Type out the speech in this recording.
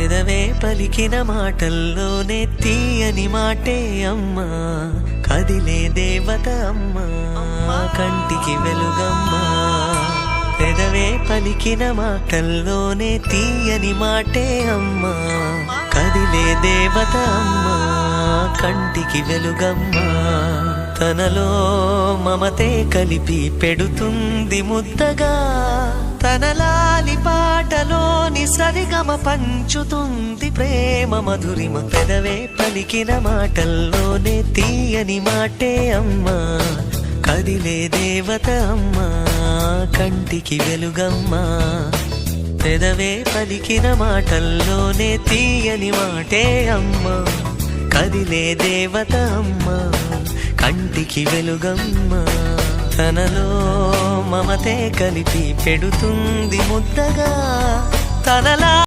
పెదవే పలికిన మాటల్లోనే తీయని మాటే అమ్మా, కదిలే దేవత అమ్మా, కంటికి వెలుగమ్మా. పెదవే పలికిన మాటల్లోనే తీయని మాటే అమ్మా, కదిలే దేవత అమ్మా, కంటికి వెలుగమ్మా. తనలో మమతే కలిపి పెడుతుంది ముద్దగా, తన లాలి పాటలోని సరిగమ పంచుతుంది ప్రేమ మధురిమ. పెదవే పలికిన మాటల్లోనే తీయని మాటే అమ్మా, కదిలే దేవత అమ్మా, కంటికి వెలుగమ్మా. పెదవే పలికిన మాటల్లోనే తీయని మాటే అమ్మా, కదిలే దేవత అమ్మా, కంటికి వెలుగమ్మా. తనలో మమతే కలిపి పెడుతుంది ముద్దగా, తనలా